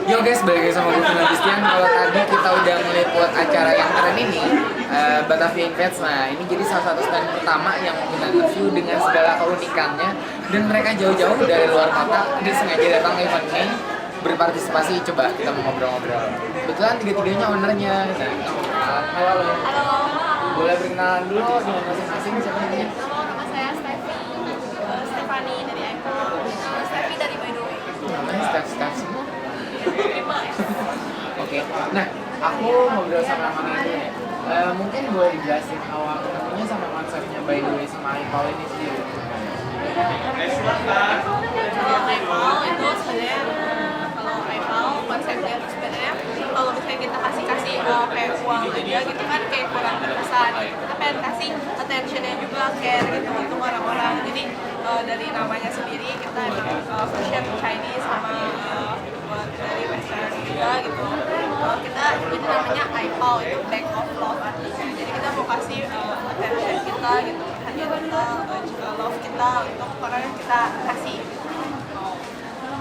Yo guys, balik lagi sama gue Vino Christian. Kalau tadi kita udah meliput acara yang keren ini, Batavia Invest. Nah, ini jadi salah satu stand pertama yang kita interview dengan segala keunikannya. Dan mereka jauh-jauh dari luar kota, dia sengaja datang ke event ini berpartisipasi. Coba kita mau ngobrol-ngobrol. Kebetulan tiga-tiganya ownernya. Nah, kita mau kenalan. Halo. Halo. Boleh berkenalan dulu dengan masing-masing, siapa namanya? Nama saya Steffi. Stefani dari Apple. Steffi dari By The Way. Namanya Steph semua. Terima. Oke, nah aku ngobrol sama Mami dulu ya. Mungkin boleh dijelasin awal ketemunya sama konsepnya By The Way sama iPaul ini sendiri. Kalau iPaul itu sebenarnya kalau iPaul konsepnya itu sebenarnya kalau misalnya kita kasih kayak uang aja gitu kan kayak kurang berkesan. Kita pengen kasih attentionnya juga care gitu untuk orang-orang. Jadi dari namanya sendiri kita emang fusion Chinese sama buat dari Western juga gitu. Kita itu namanya iPaul itu back of love. Jadi kita mau kasih attention kita gitu, perhatian kita, juga love kita untuk orang yang kita kasih.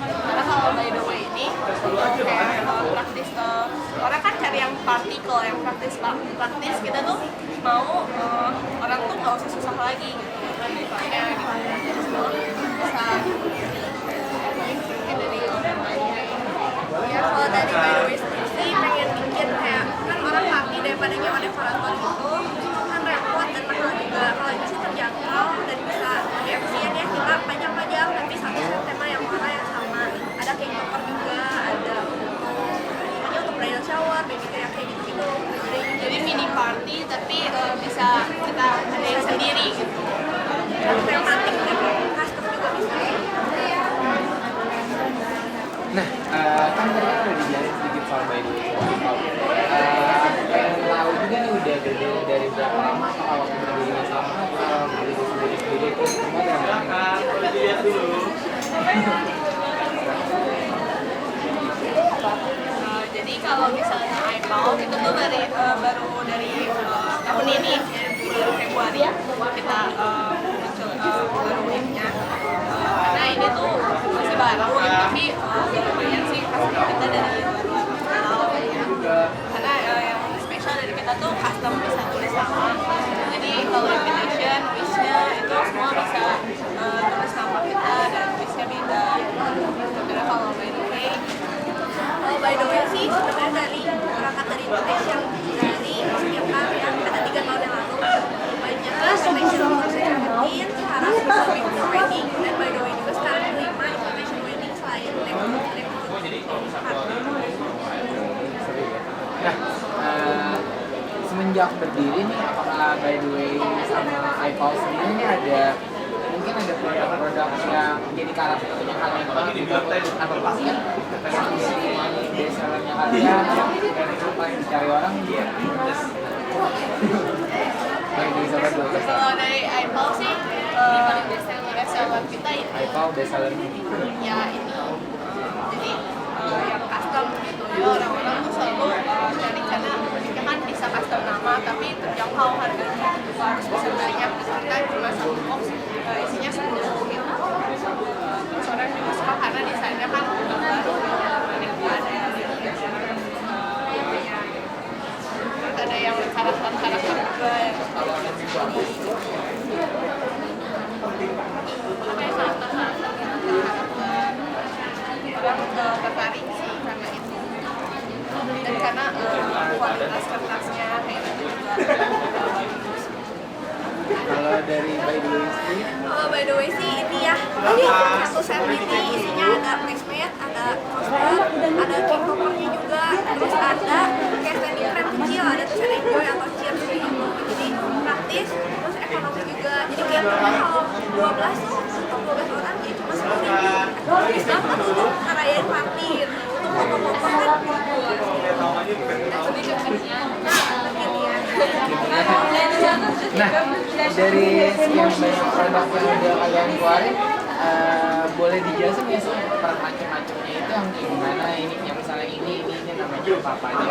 Karena kalau By The Way ini kayak praktis, orang kan cari yang partikel, yang praktis kita tuh mau orang tuh nggak usah susah lagi gitu. Kayak gitu bisa dari ya kalau dari By The Way sendiri sih pengen bikin kayak kan orang party daripada nyewa dekorator gitu kan repot dan mahal juga. Kalau ini sih terjangkau dan bisa efisien ya, kita panjang-panjang tapi satu tema yang warna yang sama. Ada cake topper juga, ada untuk bridal shower, baby kayak gitu-gitu. Jadi mini party tapi bisa kita adain sendiri gitu. Tematik gitu, custom juga bisa. Nah, kan tadi kan udah dijelasin sedikit soal By The Way. Pengen tahu juga nih udah beda dari berapa lama, kalau berdirinya sama atau sendiri-sendiri itu semua dari Jadi kalau misalnya iPaul itu tuh baru dari tahun ini bulan Februari kita muncul baru ininya karena ini tuh masih baru tapi lumayan sih customer kita dari awal karena yang spesial dari kita tuh custom bisa tulis nama. Jadi kalau invitation, wishnya itu semua bisa tulis nama kita dan wishnya beda. Karena kalau By The Way sih sebenarnya berangkat dari invitation dari setiap karya ada 3 tahun yang lalu banyak invitation untuk Seventeen, harus bisa wedding wedding dan By The Way juga sekarang 5 invitation wedding selain Nah, semenjak berdiri nih, apakah By The Way sama iPaul sendiri ini mungkin ada produk-produk yang jadi karakternya kalian banget gitu, atau bahkan yang jadi best sellernya kalian dan itu paling dicari orang dia. Kalau dari iPaul sih paling best seller kita ini iPaul best seller ya ini jadi yang custom gitu ya, orang-orang tuh selalu cari karena ya kan bisa custom nama tapi terjangkau harganya juga harus bisa banyak kita cuma satu box isinya 10 gitu. Terus orang juga suka karena desainnya kan baru ada yang karakter juga yang orang tertarik sih karena itu dan karena kualitas kertasnya kayak gitu juga bagus. Kalau dari By The Way sendiri? Kalau By The Way sih ini ya, satu set ini isinya ada placemat, ada poster, ada cake toppernya juga, terus ada kayak standing frame kecil, ada tulisan enjoy atau cheers gitu. Jadi praktis, terus ekonomi juga. Jadi kayak kalau 12 tuh, 12 orang ya cuma 10.000. Islam kan untuk ngerayain party gitu, untuk foto-foto kan Nah, dari sekian banyak produk yang udah kalian keluarin, boleh dijelasin ya sih per macam-macamnya itu yang gimana ini, yang misalnya ini namanya apa aja?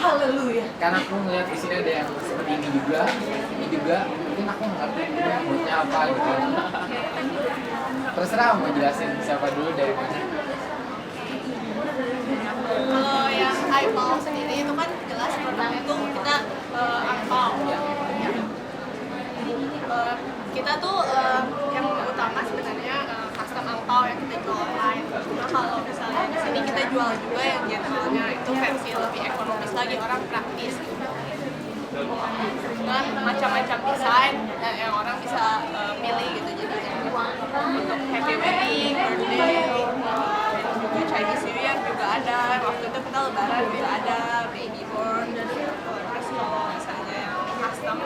Haleluya. Karena aku ngeliat di sini ada yang seperti ini juga, mungkin mungkin aku nggak ngerti ini moodnya apa gitu. Terserah mau jelasin siapa dulu dari mana. Kalau yang eyeball sendiri itu kan jelas produknya itu kita angpau ya. Kita tuh yang utama sebenarnya custom angpau yang kita jual online. Nah kalau misalnya di sini kita jual juga yang generalnya itu versi lebih ekonomis lagi, orang praktis gitu. Dengan macam-macam desain yang orang bisa pilih gitu, jadi untuk happy wedding, birthday, juga Chinese New Year juga ada, waktu itu kita lebaran juga ada, baby born, terus kalau misalnya yang custom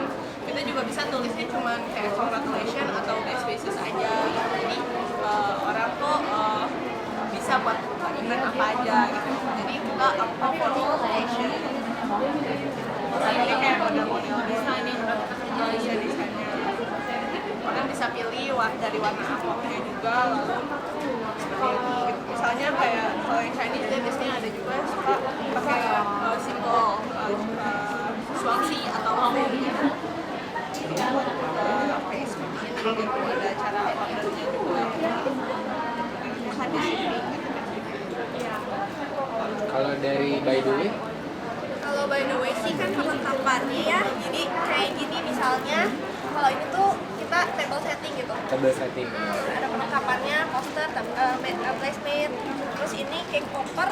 kita juga bisa tulisnya cuma kayak congratulations atau best wishes aja gitu. Jadi orang tuh bisa buat event apa aja gitu, jadi kita apa for occasion. Ini kayak model-model desain nih, iya desainnya. Orang bisa pilih dari warna amplopnya juga, lalu seperti ini. Gitu. Misalnya kayak kalau yang Chinese dia biasanya ada juga yang suka pakai simbol Swansea atau apa gitu. Kayak seperti ini gitu, ada cara ordernya juga. Bisa di sini. Kalau dari by the way? Kalau by the way sih kan perlengkapannya ya, jadi kayak gini misalnya, kalau ini tuh kita table setting gitu. Table setting. Ada perlengkapannya, poster, placement, terus ini cake popper,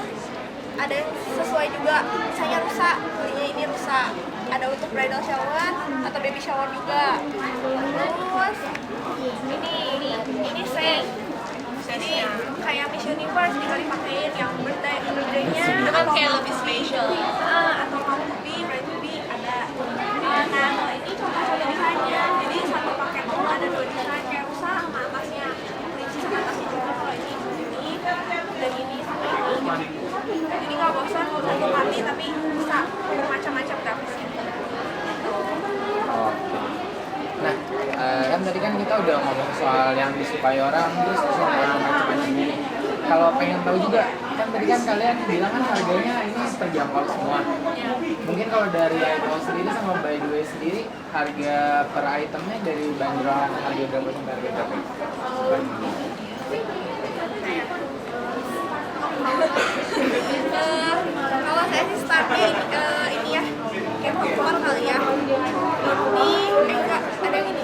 ada yang sesuai juga, misalnya rusak, belinya ini rusak. Ada untuk bridal shower atau baby shower juga. Terus ini set. Jadi kayak Miss Universe tinggal dipakein yang birthday-nya Itu kan kayak lebih spesial. atau mau be, bride to be ada. Nah kalau ini contoh-contoh desainnya, jadi satu paket tuh ada 2 desain kayak rusa sama atasnya, kelinci sama atasnya juga. Kalau ini dan ini sama ini, jadi nggak bosan satu kali tapi bisa bermacam-macam grafisnya. Nah, kan tadi kan kita udah ngomong soal yang disukai orang, terus soal macam-macam ini. Kalau pengen tahu juga, kan tadi kan kalian bilang kan harganya ini terjangkau semua. Mungkin kalau dari iPhone sendiri sama by the way sendiri, harga per itemnya dari bandrol harga berapa sampai harga berapa? Kalau saya sih startnya ini ya, kayak popcorn kali ya. Ini enggak ada yang ini,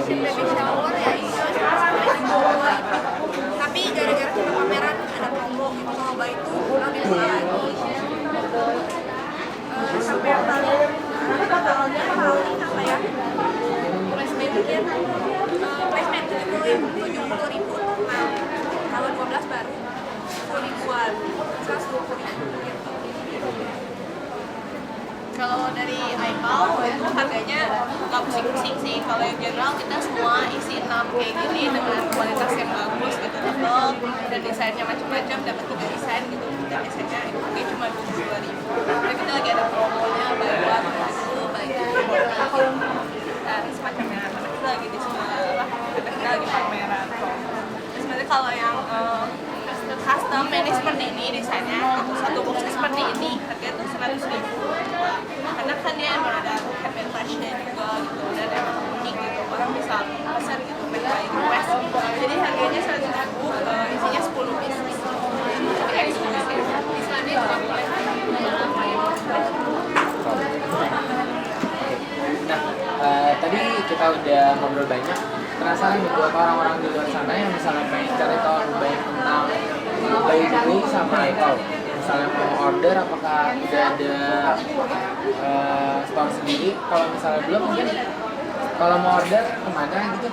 baby shower ya itu sampai tapi gara-gara kita pameran ada promo gitu, kalau baik itu lebih murah lagi. Sampai yang paling totalnya paling apa ya? Placement mungkin placement 70.000. Nah, kalau 12 baru 10.000-an, 120.000 gitu. Kalau dari iPhone itu harganya nggak pusing-pusing sih. Kalau yang general kita semua isi 6 kayak gini dengan kualitas yang bagus gitu, tebal dan desainnya macam-macam, dapat 3 desain gitu. Dan desainnya itu harganya cuma 22.000. Tapi kita lagi ada promonya buy one gitu, buy two dan semacamnya. Karena kita lagi di sekolah, kita lagi pameran. Terus sebenarnya kalau yang custom ini seperti ini desainnya, atau satu boxnya seperti ini, harganya tuh 100.000. Karena kan dia emang ada happy touch-nya juga gitu, dan emang unik gitu, orang bisa pesan gitu, mereka request. Jadi harganya 100.000, isinya 10 piece. Jadi eksklusif. Desainnya juga boleh. Nah, tadi kita udah ngobrol banyak. Penasaran nih buat orang-orang di luar sana yang misalnya pengen cari tahu lebih banyak tentang by the way sama iCloud. Misalnya mau order, apakah udah ada store sendiri? Kalau misalnya belum, mungkin kalau mau order kemana gitu?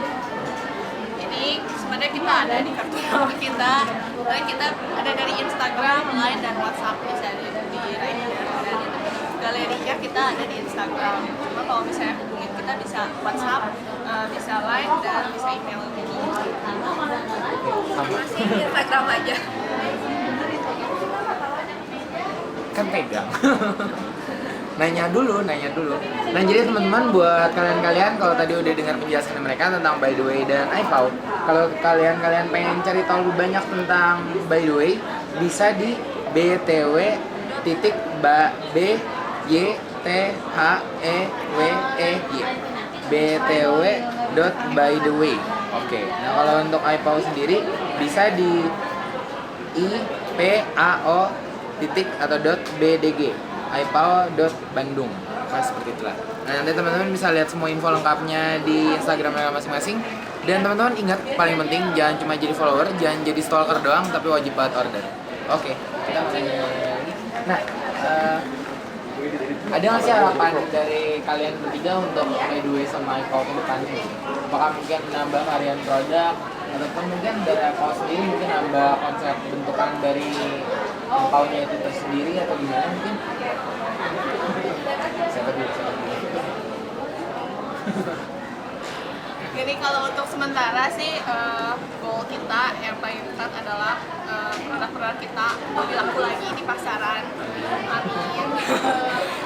Jadi sebenarnya kita ada di kartu nama kita, lalu kita ada dari Instagram, Line, dan WhatsApp bisa di Line dan galerinya kita ada di Instagram. Cuma kalau misalnya hubungin kita bisa WhatsApp, bisa Line, dan bisa email ini. Masih di Instagram aja. Kan pegang. nanya dulu. Nah jadi teman-teman, buat kalian-kalian kalau tadi udah dengar penjelasan mereka tentang by the way dan iPhone, kalau kalian pengen cari tahu lebih banyak tentang by the way, bisa di btw.by btw.bytheway. Oke. Nah, kalau untuk IPAO sendiri bisa di IPAO titik atau .bdg ipao.bandung. Seperti itulah. Nah, nanti teman-teman bisa lihat semua info lengkapnya di Instagram mereka masing-masing. Dan teman-teman ingat, paling penting jangan cuma jadi follower, jangan jadi stalker doang, tapi wajib banget order. Oke, kita mulai lagi. Nah, ada nggak sih harapan dari kalian bertiga untuk Edway sama IPAO ke depannya? Apakah mungkin menambah varian produk, ataupun mungkin dari IPAO sendiri mungkin nambah konsep bentukan dari IPAO-nya itu tersendiri, atau gimana mungkin? Siapa dulu? Jadi kalau untuk sementara sih goal kita yang paling besar adalah produk-produk kita lebih laku lagi di pasaran. Amin.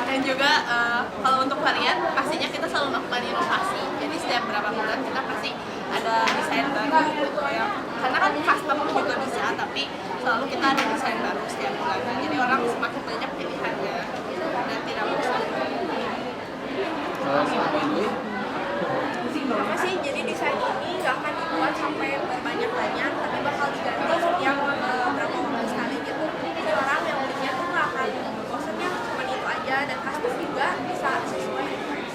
Dan juga kalau untuk varian pastinya kita selalu melakukan inovasi. Jadi setiap berapa bulan kita pasti ada desain baru gitu ya. Karena kan custom juga bisa, tapi selalu kita ada desain baru setiap bulan. Jadi orang semakin banyak pilihannya dan tidak bosan. Kalau sama Edway? Sama sih, jadi desain ini nggak akan dibuat sampai berbanyak-banyak, tapi bakal diganti setiap berapa waktu sekali gitu. Jadi orang yang belinya tuh nggak akan bosannya cuma itu aja, dan custom juga bisa sesuai request.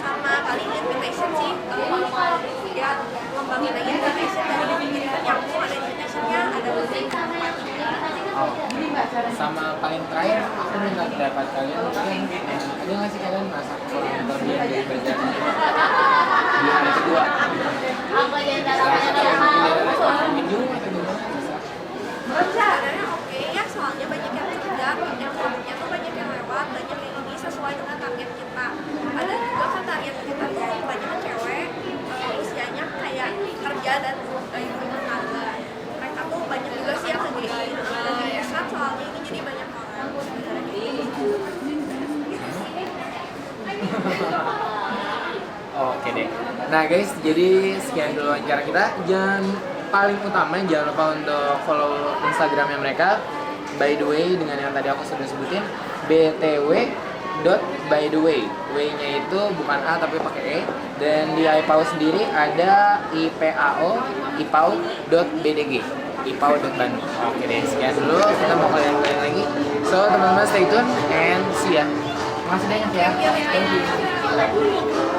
Sama paling invitation sih, kalau dia ngembangin lagi invitation dari yang nyambung, ada invitationnya, ada link. Oh, sama paling terakhir aku minta pendapat kalian, mungkin ada nggak sih kalian merasa kurang kelebihan dari belajar di hari kedua? Minggu atau gimana? Bisa. Sebenarnya oke ya, soalnya banyak yang kerja, yang produknya tuh banyak yang lewat, banyak yang ini sesuai dengan target kita. Ada juga kan target kita tuh banyak cewek, usianya kayak kerja dan ibu rumah tangga. Mereka tuh banyak juga sih yang KGI dan dipesan, soalnya ini jadi banyak orang Oke deh. Nah guys, jadi sekian dulu wawancara kita. Paling utama jangan lupa untuk follow Instagramnya mereka, by the way, dengan yang tadi aku sudah sebutin, btw.bytheway. W-nya itu bukan A tapi pakai E. Dan di IPAO sendiri ada ipao.bdg, ipao.bandung. Oke deh, sekian dulu. Kita mau kalian lagi. So teman-teman stay tune and see ya. Makasih banyak ya. Thank you.